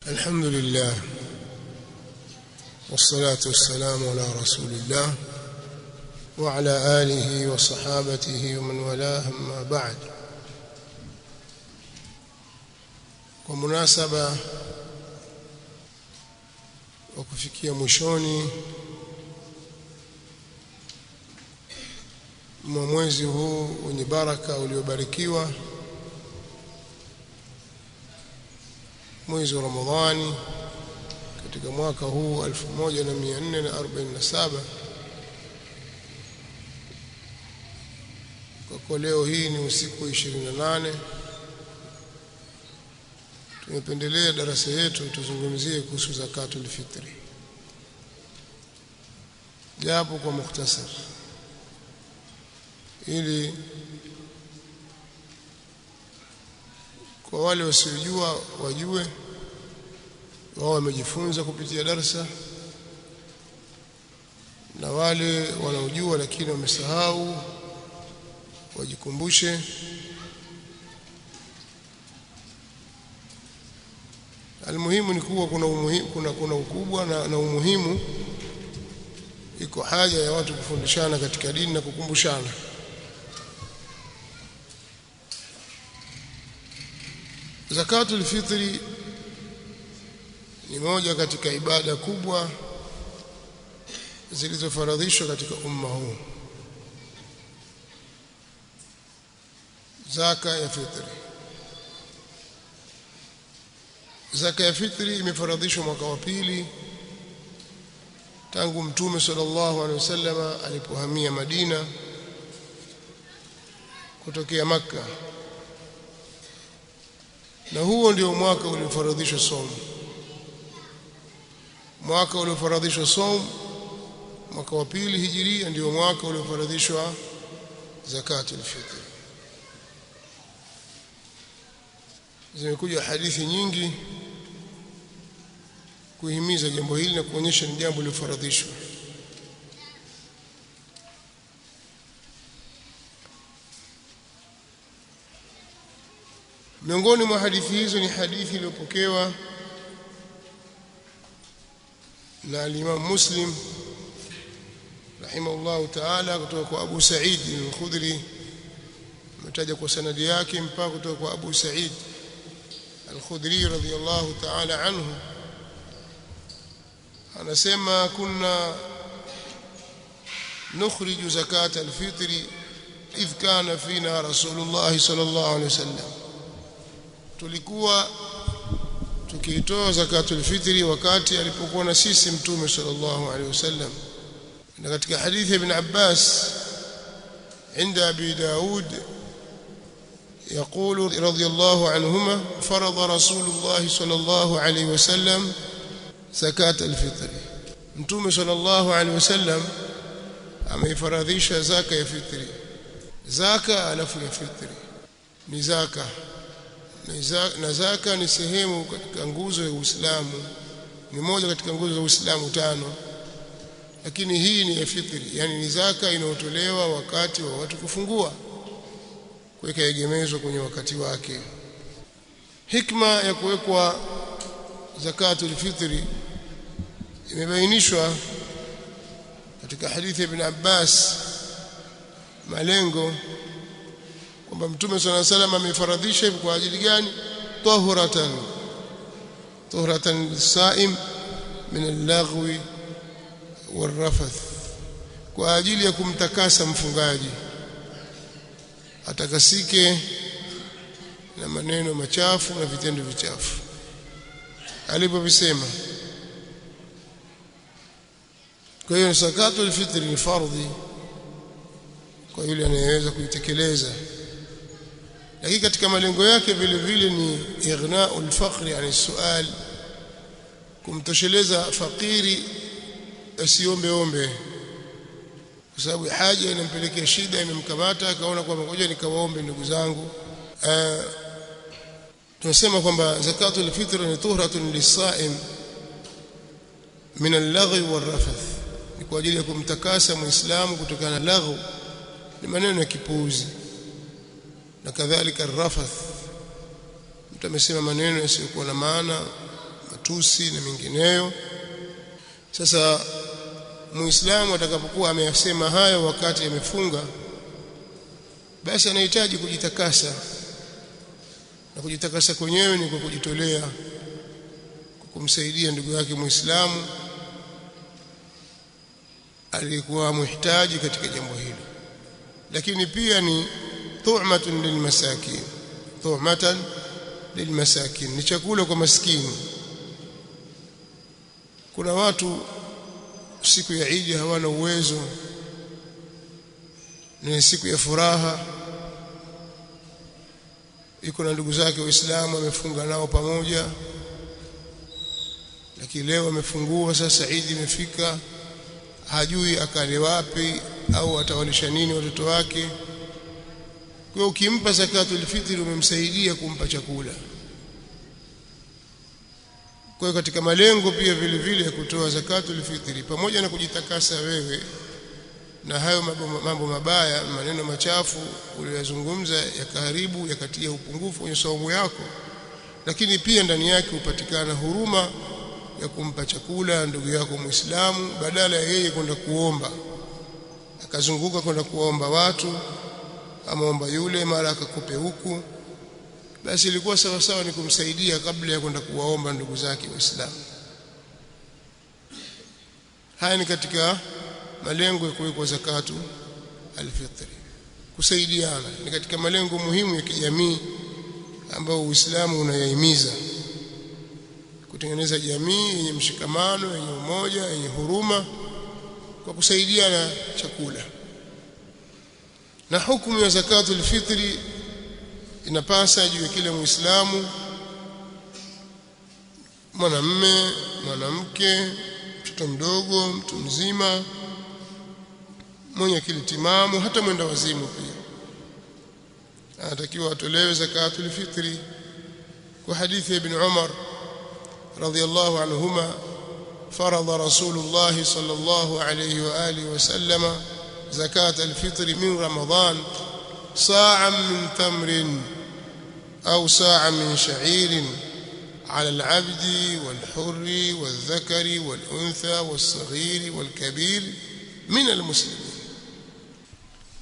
الحمد لله والصلاة والسلام على رسول الله وعلى آله وصحابته ومن والاه أما بعد. ومناسبة وكفيكيا mwishoni mwa mwezi huu wenye baraka uliobarikiwa, mwezi wa Ramadhani katika mwaka huu 1447. Kwa leo hii ni usiku wa 28. Tumependelea darasa yetu tuzungumzie kuhusu zakatul fitri, japo kwa mukhtasar, ili kwa wale wasiojua wajue, wao wamejifunza kupitia darasa, na wale wanaojua lakini wamesahau wajikumbushe. Almuhimu ni kuwa kuna ukubwa na umuhimu, iko haja ya watu kufundishana katika dini na kukumbushana. Zakatul fitri ni moja katika ibada kubwa zilizofaradhishwa katika umma huu. Zaka ya fitri. Zaka ya fitri imefaradhishwa mwaka wa pili tangu Mtume sallallahu alaihi wasallam alipohamia Madina kutokea Makka, na huo ndio mwaka uliofaradhishwa somo. Mwaka uliofaradhishwa somo, mwaka wa pili hijiria, ndio mwaka uliofaradhishwa zakatul fitri. Zimekuja hadithi nyingi kuhimiza jambo hili na kuonyesha ni jambo lilofaradhishwa. Miongoni mwa hadithi hizo ni hadithi iliyopokewa na al-Imam Muslim rahimahullah ta'ala kutoka kwa Abu Sa'id al-Khudri, mtaja kwa sanadi yake mpaka kutoka kwa Abu Sa'id al-Khudri radhiyallahu ta'ala anhu. Anasema kunna nukhriju zakat al-fitri idh kana fina Rasulullah sallallahu alayhi wasallam, tulikuwa tukiitoa zakatul fitri wakati alipokuwa na sisi Mtume sallallahu alayhi wasallam. Na katika hadithi ibn Abbas عند أبي داود يقول رضي الله عنهما فرض رسول الله صلى الله عليه وسلم زكاة الفطر. Mtume sallallahu alayhi wasallam ameifaradhisha zaka ya fitri. Zaka alafu ya fitri ni zaka, na zaka ni sehemu katika nguzo ya Uislamu, ni moja katika nguzo za Uislamu 5, lakini hii ni ya fitri, yani ni zaka inayotolewa wakati wa watu kufungua, kuweka egemezo kwenye wakati wake. Hikma ya kuwekwa zakatul fitri imebainishwa katika hadithi ya Ibn Abbas. Malengo kwamba Mtume sallallahu alayhi wasallam amefaradhisha hivi kwa ajili gani? Tuhuratan lisaim min al-laghwi wal-rafath, kwa ajili ya kumtakasa mfungaji atakasike na maneno machafu na vitendo vichafu alipovisema. Kwa hiyo zakatul fitri ni fardhi kwa yule anayeweza kuitekeleza, lakini katika malengo yake vile vile ni ighna'ul faqri ani sual, kumtosheleza fakiri asiombe ombe, kwa sababu haja inampelekea shida, imemkamata akaona kwamba ngoja nikawaombe ndugu zangu. Tunasema kwamba zakatul fitr ni tuhratun lisaim min al-lagwi wal-rafath, ni kwa ajili ya kumtakasa muislamu kutokana na laghu, ni maneno ya kipuuzi, na kadhalika rafath, mtu amesema maneno yasiyokuwa na maana, matusi na mengineyo. Sasa muislamu atakapokuwa ameyasema hayo wakati amefunga, basi anahitaji kujitakasa, na kujitakasa kwenyewe ni kwa kujitolea, kwa kumsaidia ndugu yake muislamu alikuwa muhitaji katika jambo hili. Lakini pia ni tu'matun lilmasakin, tu'matan lilmasakin, ni chakula kwa maskini. Kuna watu siku ya Eid hawana uwezo, ni siku ya furaha, iko na ndugu zake waislamu amefunga nao pamoja, lakini leo amefungua, sasa Eid imefika, hajui akale wapi au atawalisha nini watoto wake. Kwa hiyo ukimpa zakatul fitri umemsaidia kumpa chakula. Kwa hiyo katika malengo pia vile vile ya kutoa zakatul fitri, pamoja na kujitakasa wewe na hayo mambo mabaya, maneno machafu uliyozungumza yakaharibu, yakatia upungufu kwenye saumu yako, lakini pia ndani yake upatikana huruma ya kumpa chakula ndugu yako muislamu, badala ya yeye kwenda kuomba, akazunguka kwenda kuomba watu, amaomba yule mara akakupe huku. Basi ilikuwa sawa sawa ni kumsaidia kabla ya kwenda kuwaomba ndugu zake waislamu. Haya ni katika malengo ya kuwekwa zakatu alfitri. Kusaidiana ni katika malengo muhimu ya kijamii ambayo Uislamu unayahimiza, kutengeneza jamii yenye mshikamano, yenye umoja, yenye huruma, kwa kusaidiana chakula. Na hukumu ya zakatul fitri inapasa juu ya kila Muislamu, mwanamume, mwanamke, mtoto mdogo, mtu mzima, mwenye akili timamu, hata mwenda wazimu pia anatakiwa atolewe zakatul fitri. Kwa hadithi ya Ibn Umar radhiyallahu anhuma, farada Rasulullah sallallahu alayhi wa alihi wasallam zakat al-fitr min Ramadan sa'an min tamrin أو ساعة من شعير على العبد والحر والذكر والأنثى والصغير والكبير من المسلمين.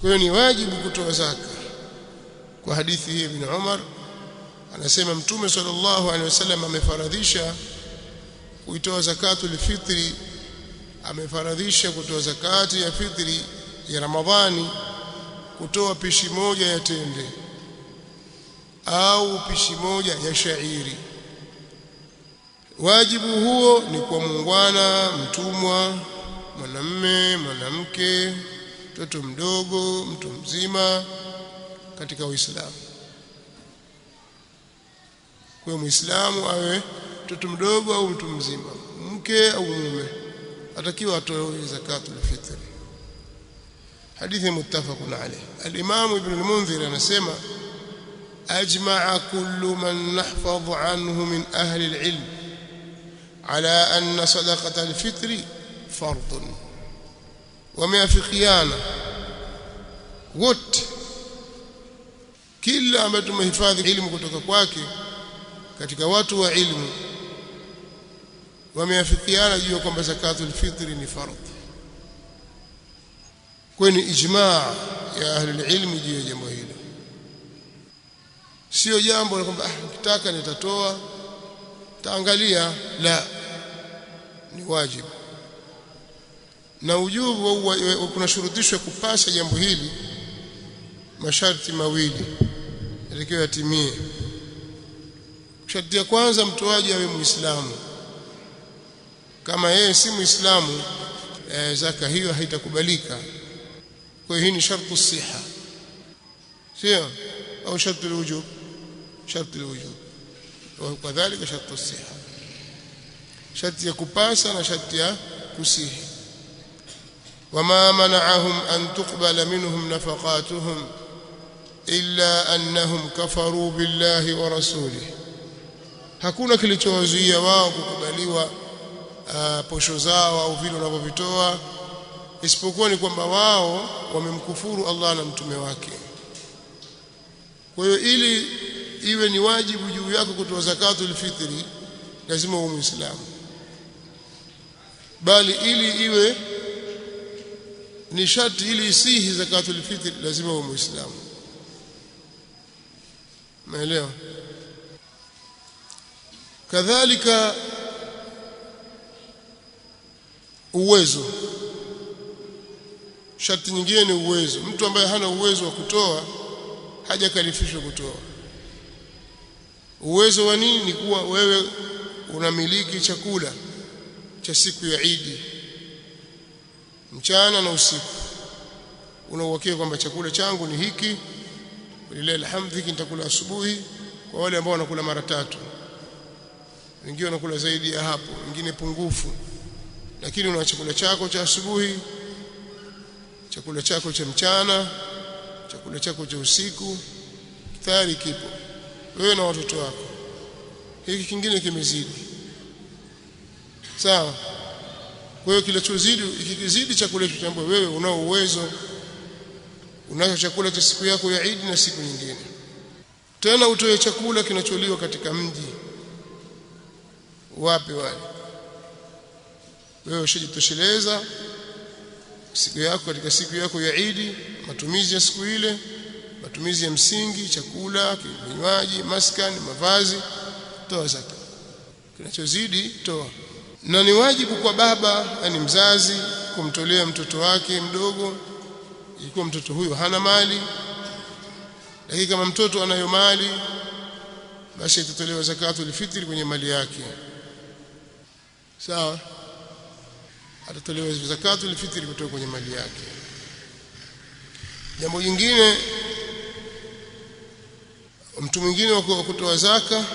كوني واجب kutoa zaka. Kwa hadithi hii Ibn Umar anasema Mtume sallallahu alaihi wasallam amefaradhisha kuitoa zakatul fitri, amefaradhisha kutoa zakati ya fitri ya Ramadhani, kutoa pishi moja ya tende au pishi moja ya shairi. Wajibu huo ni kwa muungwana, mtumwa, mwanamume, mwanamke, mtoto mdogo, mtu mzima katika Uislamu. Kwa Muislamu awe mtoto mdogo au mtu mzima, mke au mume, atakiwa atoe zakatul fitri. Hadithi muttafaqun alayh. Al-Imam Ibn al-Mundhir anasema أجمع كل من نحفظ عنه من أهل العلم على أن صدقة الفطر فرض. وميافقيانا wote, kila ambaye tumehifadhi ilmu kutoka kwake katika watu wa ilmu, wameafikiana juu kwamba zakatul fitri ni fardh. Kwa ni ijmaa ya ahli ilmu juu ya jambo hilo, sio jambo la kwamba nikitaka nitatoa, taangalia, la, ni wajibu. Na ujubu kunashurutishwa kupasa jambo hili masharti mawili yatakiwa yatimie. Sharti ya kwanza, mtoaji awe Muislamu. Kama yeye si Muislamu, zaka hiyo haitakubalika. Kwa hiyo hii ni shartu siha, sio au shartu alwujub, shartu alwujub wa kadhalika shartu siha, sharti ya kupasa na sharti ya kusihi. وما منعهم أن تقبل منهم نفقاتهم إلا أنهم كفروا بالله ورسوله. hakuna kilichowazuia wao kukubaliwa posho zao au vile wanavyovitoa, isipokuwa ni kwamba wao wamemkufuru Allah na mtume wake. Kwa hiyo ili iwe ni wajibu juu yako kutoa zakatul fitri, lazima uwe Muislamu, bali ili iwe ni sharti, ili isihi zakatul fitr lazima uwe Muislamu. Umeelewa? Kadhalika uwezo, sharti nyingine ni uwezo. Mtu ambaye hana uwezo wa kutoa hajakalifishwa kutoa. Uwezo wa nini? Ni kuwa wewe unamiliki chakula cha siku ya Eid mchana na usiku, unauhakika kwamba chakula changu ni hiki, lillahi alhamd, hiki nitakula asubuhi. Kwa wale ambao wanakula mara tatu, wengine wanakula zaidi ya hapo, wengine pungufu, lakini una chakula chako cha asubuhi, chakula chako cha mchana, chakula chako cha usiku, tayari kipo wewe na watoto wako. Hiki kingine kimezidi, sawa? Kwa hiyo kinachozidi, ikikizidi chakula hicho, tambua wewe unao uwezo, unacho chakula cha siku yako ya Eid na siku nyingine. Tena utoe chakula kinacholiwa katika mji. Wape wale, wewe ushajitosheleza siku yako, katika siku yako ya Eid, matumizi ya siku ile, matumizi ya msingi, chakula, vinywaji, maskani, mavazi, toa zaka. Kinachozidi toa. Na ni wajibu kwa baba, yani mzazi, kumtolea mtoto wake mdogo, ikiwa mtoto huyo hana mali. Lakini kama mtoto anayo mali, basi itatolewa zakatul fitri kwenye mali yake, sawa? Atatolewa zakatul fitri kutoka kwenye mali yake. Jambo jingine, mtu mwingine wa kutoa zaka,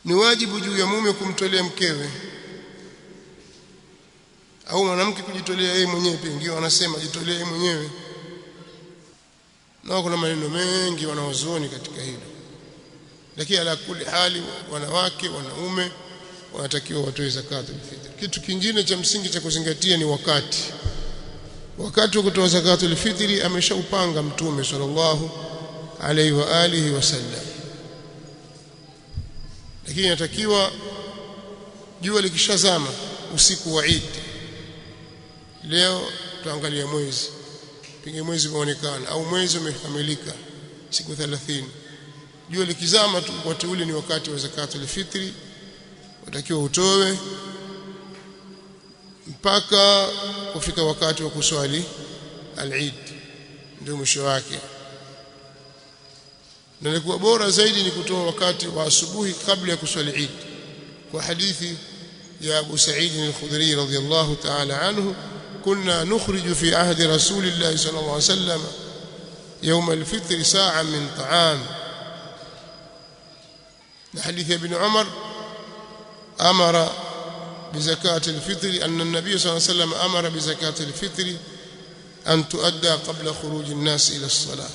ni wajibu juu ya mume kumtolea mkewe, au mwanamke kujitolea yeye mwenyewe. Pengine wanasema jitolea yeye mwenyewe, na kuna maneno mengi wanaozoni katika hilo, lakini ala kuli hali, wanawake wanaume wanatakiwa watoe zakatul fitr. Kitu kingine cha msingi cha kuzingatia ni wakati wa kutoa zakatul fitri ameshaupanga Mtume sallallahu alaihi wa alihi wasallam, lakini inatakiwa jua likishazama usiku wa Eid. Leo tuangalia mwezi, pinge mwezi umeonekana au mwezi umekamilika siku 30, jua likizama tu, wakati ule ni wakati wa zakatul fitri, watakiwa utoe mpaka kufika wakati wa kuswali al-Eid, ndio mwisho wake. Na ilikuwa bora zaidi ni kutoa wakati wa asubuhi kabla ya kuswali Eid, kwa hadithi ya Abu Sa'id al-Khudri radhiyallahu ta'ala anhu, kunna nukhriju fi ahdi rasulillahi sallallahu alayhi wasallam يوم الفطر ساعة من طعام. حديث ابن عمر أمر بزكاة الفطر، أن النبي صلى الله عليه وسلم أمر بزكاة الفطر أن تؤدى قبل خروج الناس إلى الصلاة.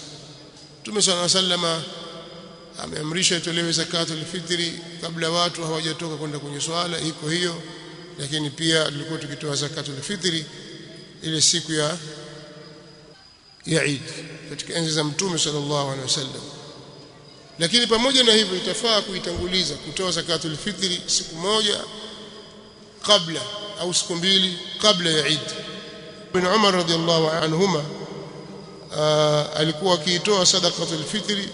Mtume صلى الله عليه وسلم ameamrisha itolewe zakatul fitri kabla watu hawajatoka kwenda kwenye swala. Iko hiyo, lakini pia tulikuwa tukitoa zakatul fitri ile siku ya Eid katika enzi za Mtume sallallahu alaihi wasallam. Lakini pamoja na hivyo, itafaa kuitanguliza kutoa zakatul fitri siku moja kabla au siku mbili kabla ya Eid. Ibn Umar radhiyallahu anhuma alikuwa akiitoa sadaqatul fitri,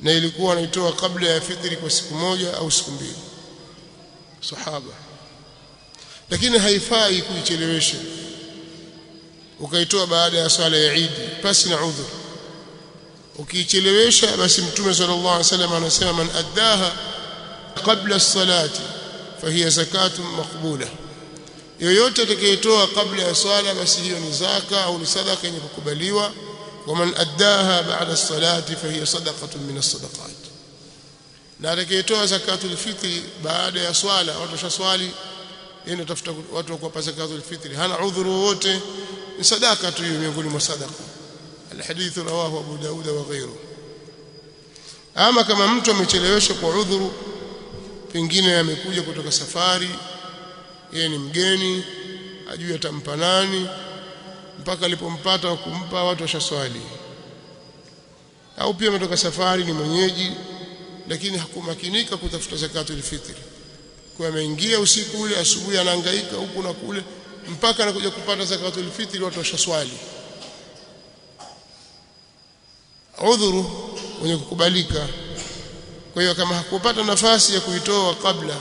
na ilikuwa anaitoa kabla ya fitri kwa siku moja au siku mbili, sahaba. Lakini haifai kuichelewesha ukaitoa baada ya swala ya Eid pasi na udhur. Ukiichelewesha, basi Mtume sallallahu alaihi wasallam anasema, man addaha qabla as-salati fahiya zakatun maqbula, yoyote atakayetoa kabla ya swala, basi hiyo ni zaka au ni sadaka yenye kukubaliwa. Wa man addaha ba'da as-salati fahiya sadaqatun min as-sadaqat, na atakayetoa zakatul fitri baada ya swala, watu washaswali, yeye atafuta watu wa kuwapa zakatul fitri, hana udhuru wote, ni sadaka tu hiyo miongoni mwa sadaka. Alhadith rawahu Abu Daud wa ghayruhu. Ama kama mtu amechelewesha kwa udhuru, pengine amekuja kutoka safari, yeye ni mgeni, ajui atampa nani, mpaka alipompata wa kumpa watu washaswali, au pia ametoka safari, ni mwenyeji, lakini hakumakinika kutafuta zakatul fitri. Kwa ameingia usiku ule, asubuhi anahangaika huku na kule mpaka anakuja kupata zakatul fitri, watu washaswali. Udhuru wenye kukubalika. Kwa hiyo kama hakupata nafasi ya kuitoa kabla,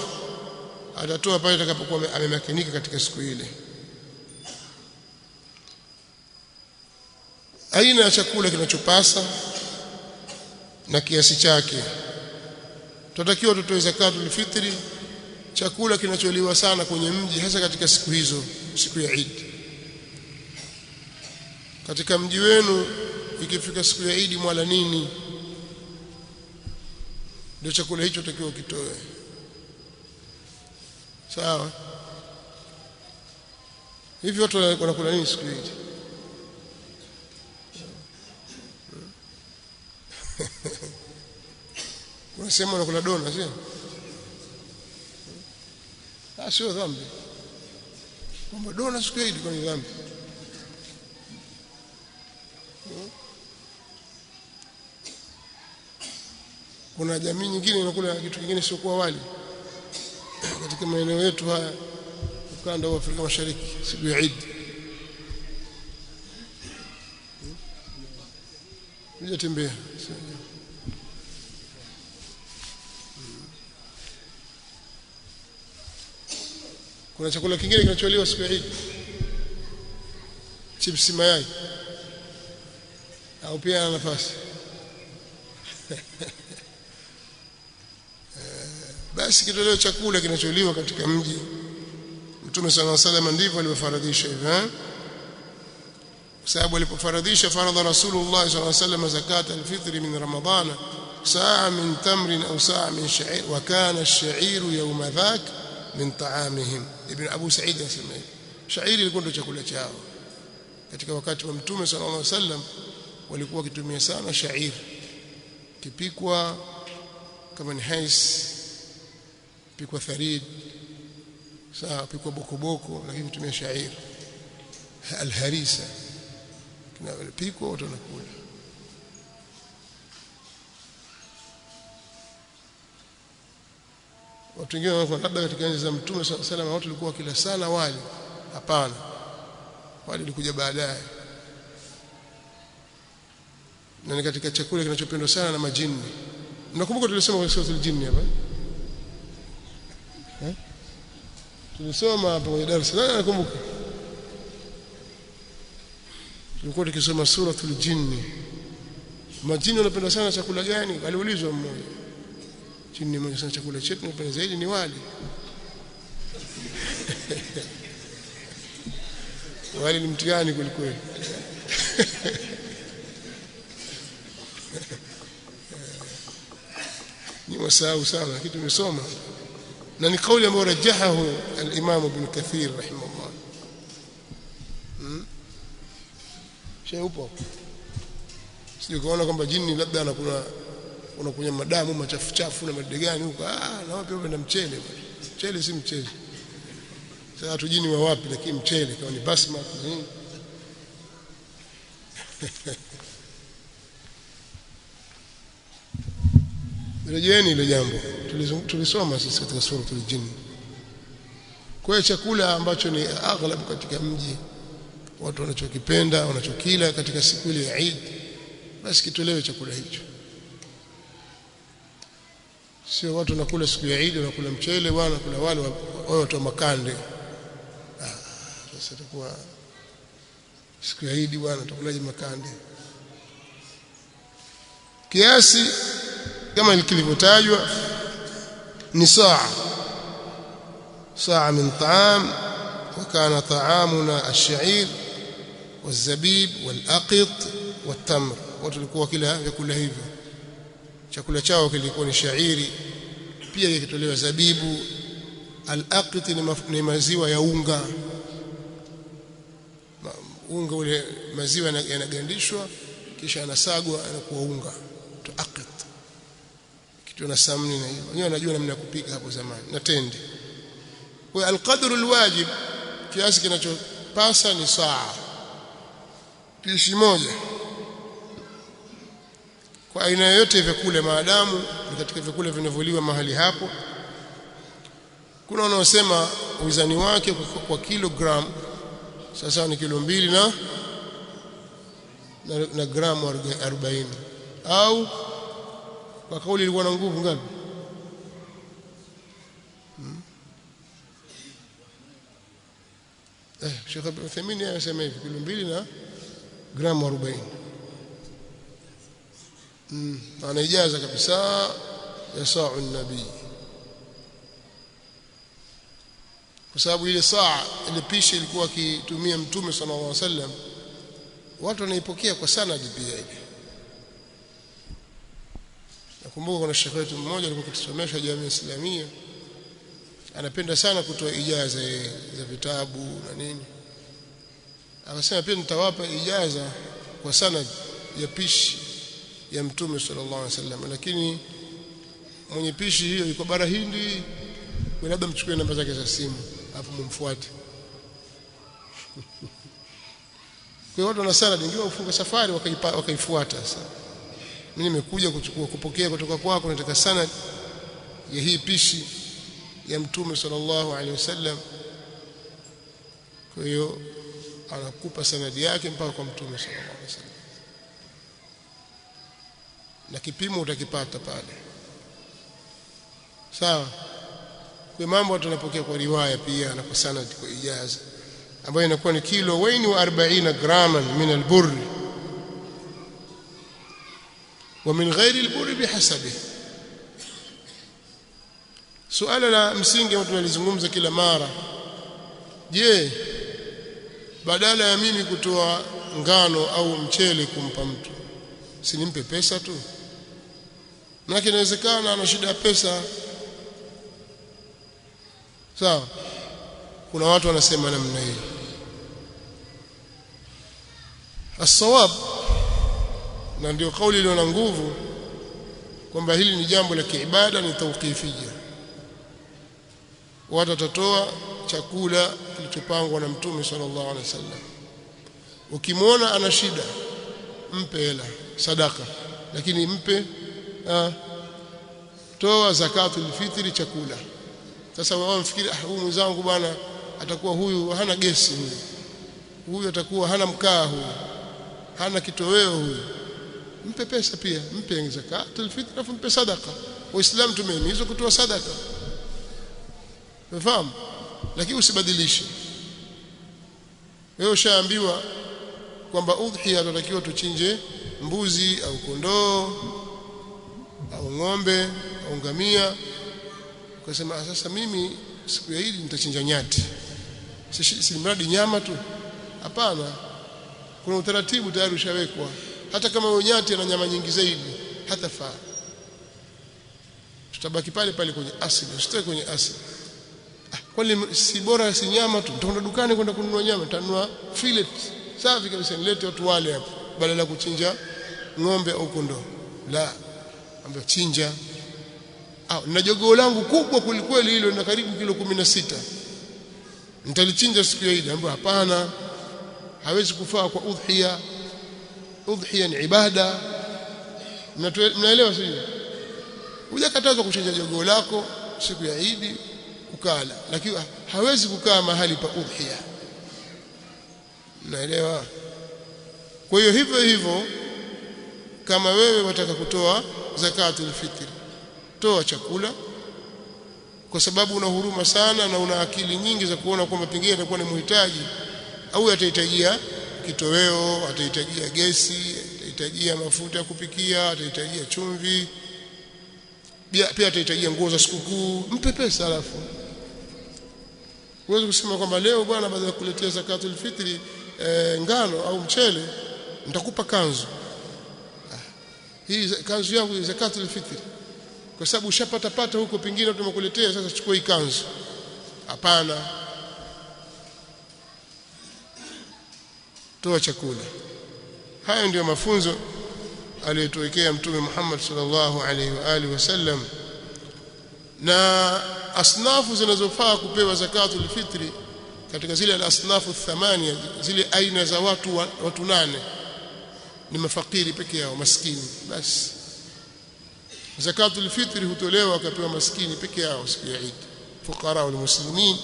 atatoa pale atakapokuwa amemakinika katika siku ile. Aina ya chakula kinachopasa na kiasi chake. Tunatakiwa tutoe zakatul fitri chakula kinacholiwa sana kwenye mji, hasa katika siku hizo, siku ya Eid. Katika mji wenu ikifika siku ya Eid mwala nini? Ndio chakula hicho takiwa kitoe. Sawa? Hivi watu wanakula nini siku hizi? Unasema wanakula dona, sio? Sio dhambi. Kwamba dona siku hizi kwa ni dhambi. Kuna jamii nyingine inakula kitu kingine sio kwa wali. Katika maeneo yetu haya ukanda wa Afrika Mashariki siku ya Eid. Nje tembea. Kuna chakula kingine kinacholiwa siku ya Eid. Chips mayai. Au pia nafasi. Basi kitoleo chakula kinacholiwa katika mji. Mtume sallallahu alaihi wasallam ndivyo alivyofaradhisha hivyo. Kwa sababu alipofaradhisha faradha Rasulullah sallallahu alaihi wasallam zakat al-fitr min Ramadhana saa min tamrin au saa min sha'ir, wa kana ash-sha'iru yawma dhak min ta'amihim. Ibn Abu Sa'id anasema sha'iri ilikuwa ndio chakula chao katika wakati wa Mtume sallallahu alaihi wasallam. Walikuwa wakitumia sana sha'ir, kipikwa kama ni hais, pikwa tharid, sawa, pikwa bokoboko, lakini kutumia sha'ir. Al-harisa kinapikwa watu wanakula. Watu wengine wanakuwa labda katika enzi za Mtume sallallahu alaihi wasallam watu walikuwa kila sana wali. Hapana, wali ulikuja baadaye, na ni katika chakula kinachopendwa sana na majini. Mnakumbuka tulisema kwa sura al-Jinn hapa? Tulisoma hapo kwenye darasa. Nani anakumbuka? Tulikuwa tukisoma suratul Jinn. Majini wanapenda sana chakula gani? Aliulizwa mmoja. Jini mmoja sana, chakula chetu napenda zaidi ni wali. Wali ni mtihani kweli. Ni wasahau sana kitu tumesoma, na ni kauli ambayo rajahahu al-Imam Ibn Kathir rahimahullah. Upo sio kuona kwamba jini labda unakunya madamu machafu chafu na madegani huko, na wapi wapi na mchele. Mchele si mchele. Sasa watu jini wa wapi, lakini mchele kama ni basmati nini. Rejeeni ile jambo tulisoma sisi katika suratul Jinn. Kwa chakula ambacho ni aghlab katika mji, watu wanachokipenda wanachokila katika siku ile ya Eid, basi kitolewe chakula hicho. Sio watu wanakula siku ya Eid wanakula mchele, bwana kula wale watu wa makande. Sasa itakuwa siku ya Eid bwana tutakulaje makande? Kiasi kama kilivyotajwa ni saa min ta'am, wa kana ta'amuna ash-sha'ir wal-zabib wal-aqit wat-tamr. Watu walikuwa kila vyakula hivyo, chakula chao kilikuwa ni shairi, pia ikitolewa zabibu. Al-aqit ni maziwa ya unga ule, maziwa yanagandishwa kisha yanasagwa yanakuwa unga, to aqit, kitu na samni na hiyo. Wenyewe wanajua namna ya kupika hapo zamani na tende. Kwa al-qadru al-wajib, kiasi kinachopasa ni saa moja. kwa aina yoyote ya vyakula maadamu ni katika vyakula vinavyoliwa mahali hapo. Kuna wanaosema uzani wake kwa kilogram sasa ni kilo 2 na gramu 40, au kwa kauli ilikuwa na nguvu ngapi? Sheikh Ibn Uthaymeen anasema hivi kilo 2 na gramu 40. Anaijaza kabisa ya saa nabii, kwa sababu ile saa ile pishi ilikuwa akitumia Mtume sallallahu alaihi wasallam, watu wanaipokea kwa sanadi pia ile. Nakumbuka kuna shekhi wetu mmoja alikuwa akitusomesha Jamii Islamia, anapenda sana kutoa ijaza za vitabu na nini. Akasema pia nitawapa ijaza kwa sanad ya pishi ya Mtume sallallahu alaihi wasallam, lakini mwenye pishi hiyo yuko bara Hindi, kwa labda mchukue namba zake za simu hapo mumfuate. Kwa watu wana sanad, ndio ufunga safari wakaifuata. Sasa mimi nimekuja kupokea kutoka kwako, nataka sanad ya hii pishi ya Mtume sallallahu alaihi wasallam. Kwa hiyo anakupa sanadi yake mpaka kwa Mtume sallallahu alaihi wasallam, na kipimo utakipata pale. Sawa. Kwa mambo tunapokea kwa riwaya pia na kwa sanadi, kwa ijaza ambayo inakuwa ni kilo 40 graman min al-burr wa min ghairi al-burr bihasabi. Suala la msingi ambalo tunalizungumza kila mara, je, badala ya mimi kutoa ngano au mchele kumpa mtu, si nimpe pesa tu? Na inawezekana ana shida ya pesa. Sawa. Kuna watu wanasema namna hii. As-sawab, na ndio kauli iliyo na nguvu, kwamba hili ni jambo la kiibada, ni tawqifia. Watu watatoa chakula kilichopangwa na Mtume sallallahu alaihi wasallam. Ukimwona ana shida, mpe hela sadaka, lakini mpe toa zakatul fitri chakula. Sasa wao mfikiri huyu mwenzangu bwana atakuwa huyu hana gesi, huyu atakuwa hana mkaa, huyu hana kitoweo, huyu mpe pesa pia, mpe zakatul fitri afu mpe sadaka. Waislamu tumehimizwa kutoa sadaka, umefahamu? Lakini usibadilishe. Wewe ushaambiwa kwamba udhiya tunatakiwa tuchinje mbuzi au kondoo au ng'ombe au ngamia. Ukasema sasa mimi siku ya Eid nitachinja nyati, si mradi nyama tu? Hapana, kuna utaratibu tayari ushawekwa. Hata kama nyati ana nyama nyingi zaidi hatafaa, tutabaki pale pale kwenye asili, usitoe kwenye asili. Kwani si bora si nyama tu? Nitakwenda dukani kwenda kununua nyama, nitanunua fillet safi kabisa, nilete watu wale hapo, badala ya kuchinja ng'ombe au kondoo. La, ambaye chinja. Na jogoo langu kubwa kulikweli, hilo lina karibu kilo 16, nitalichinja siku ya Eid. Ambaye hapana, hawezi kufaa kwa udhiya. Udhiya ni ibada, mnaelewa sio? Hujakatazwa kuchinja jogoo lako siku ya Eid ukala, lakini hawezi kukaa mahali pa udhiya, mnaelewa? Kwa hiyo hivyo hivyo, kama wewe wataka kutoa zakatul fitri, toa chakula, kwa sababu una huruma sana na una akili nyingi za kuona kwamba pengine atakuwa ni muhitaji, au atahitajia kitoweo, atahitajia gesi, atahitajia mafuta ya kupikia, atahitajia chumvi, pia atahitajia nguo za sikukuu. Mpe pesa. Alafu uweze kusema kwamba leo bwana, baada ya kuletea zakatul fitri ngano au mchele, nitakupa kanzu. Hii kanzu yangu ni zakatul fitri, kwa sababu ushapata huko, pengine tumekuletea, sasa chukua hii kanzu. Hapana, toa chakula. Haya ndio mafunzo aliyotuwekea Mtume Muhammad sallallahu alaihi wa alihi wasallam. Na asnafu zinazofaa kupewa zakatul fitri katika zile al-asnafu 8, zile aina za watu 8 ni mafakiri peke yao, maskini basi. Zakatul fitri hutolewa akapewa maskini peke yao siku ya Eid, fuqara wal muslimin.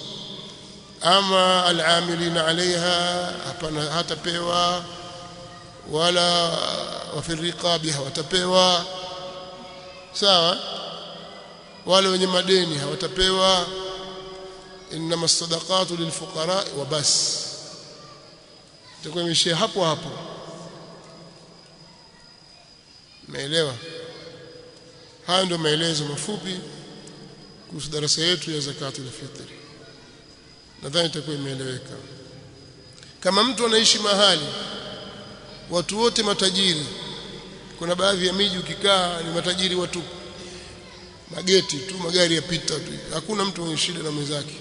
Ama al-amilina alaiha hapana, hatapewa, wala wa fi riqabi hawatapewa, sawa, wale wenye madeni hawatapewa. Inma as-sadaqatu lilfuqara wa bas, itakuwa imeshia hapo hapo. Umeelewa? Haya ndio maelezo mafupi kuhusu darasa yetu ya zakatul fitri. Nadhani itakuwa imeeleweka. Kama mtu anaishi mahali watu wote matajiri, kuna baadhi ya miji ukikaa ni matajiri watu, mageti tu, magari yapita tu, hakuna mtu mwenye shida na mwenzake.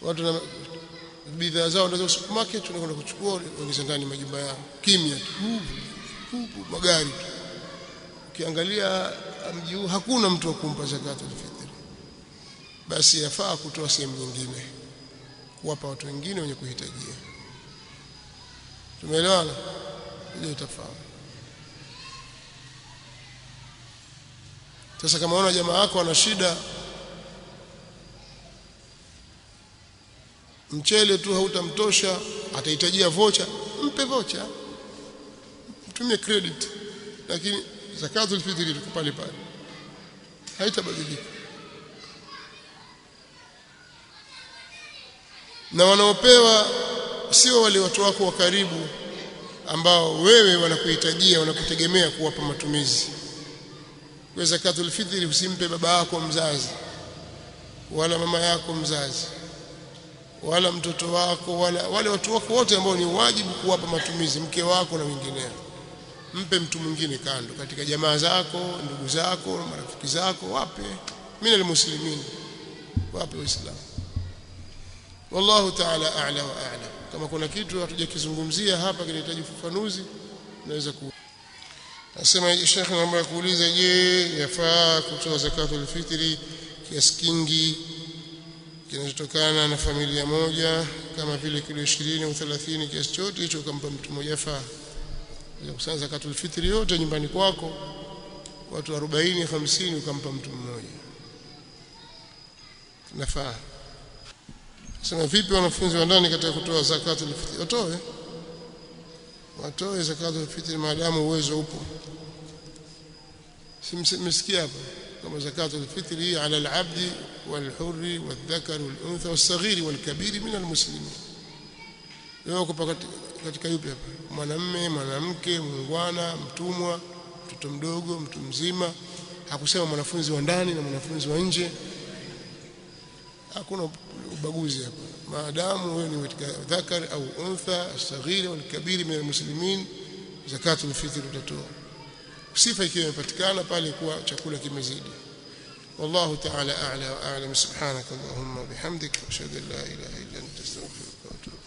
Watu na bidhaa zao ndio supermarket, tunakwenda kuchukua wengine ndani majumba yao, kimya tu, magari tu. Ukiangalia mji huu hakuna mtu wa kumpa zakatul fitri, basi yafaa kutoa sehemu nyingine kuwapa watu wengine wenye kuhitajia. Tumeelewana? Ile itafaa. Sasa kama unaona jamaa wako ana shida, mchele tu hautamtosha, atahitajia vocha, mpe vocha, mtumie credit, lakini zakatul fitri iko pale pale, haitabadilika. Na wanaopewa sio wale watu wako wa karibu ambao wewe wanakuhitajia, wanakutegemea kuwapa matumizi. Kwa zakatul fitri usimpe baba yako mzazi, wala mama yako mzazi, wala mtoto wako, wala wale watu wako wote ambao ni wajibu kuwapa matumizi, mke wako na wengineo. Mpe mtu mwingine kando, katika jamaa zako, ndugu zako, marafiki zako, wape. Mina almuslimin, wape Waislamu. Wallahu ta'ala a'la wa a'lam. Kama kuna kitu hatujakizungumzia hapa kinahitaji ufafanuzi, naweza ku Nasema Sheikh naomba kuuliza, je, yafaa kutoa zakatul fitri kiasi kingi kinachotokana na familia moja kama vile kilo 20 au 30, kiasi chote hicho kampa mtu mmoja? Yafaa kusanya zakatul fitri yote nyumbani kwako, watu 40 50, ukampa mtu mmoja, nafaa. Sema vipi wanafunzi wa ndani katika kutoa zakatul fitri? Watoe zakatul fitri maadamu uwezo upo. Simsikia hapa kama zakatul fitri ala al-abdi wal-hurri wal-dhakar wal-untha was-saghiri wal-kabiri min al-muslimin. Leo kwa katika yupi hapa? Mwanamume, mwanamke, muungwana, mtumwa, mtoto mdogo, mtu mzima. Hakusema mwanafunzi wa ndani na mwanafunzi wa nje. Hakuna ubaguzi hapa. Maadamu wewe ni katika dhakar au untha, as-saghiri wal-kabiri min al-muslimin, zakatul fitri utatoa. Sifa ikiwa imepatikana pale kuwa chakula kimezidi. Wallahu ta'ala a'la wa a'lam. Subhanaka Allahumma wa bihamdika, ashhadu an la ilaha illa anta, astaghfiruka wa atubu.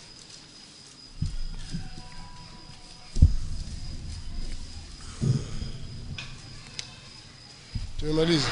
Tumemaliza.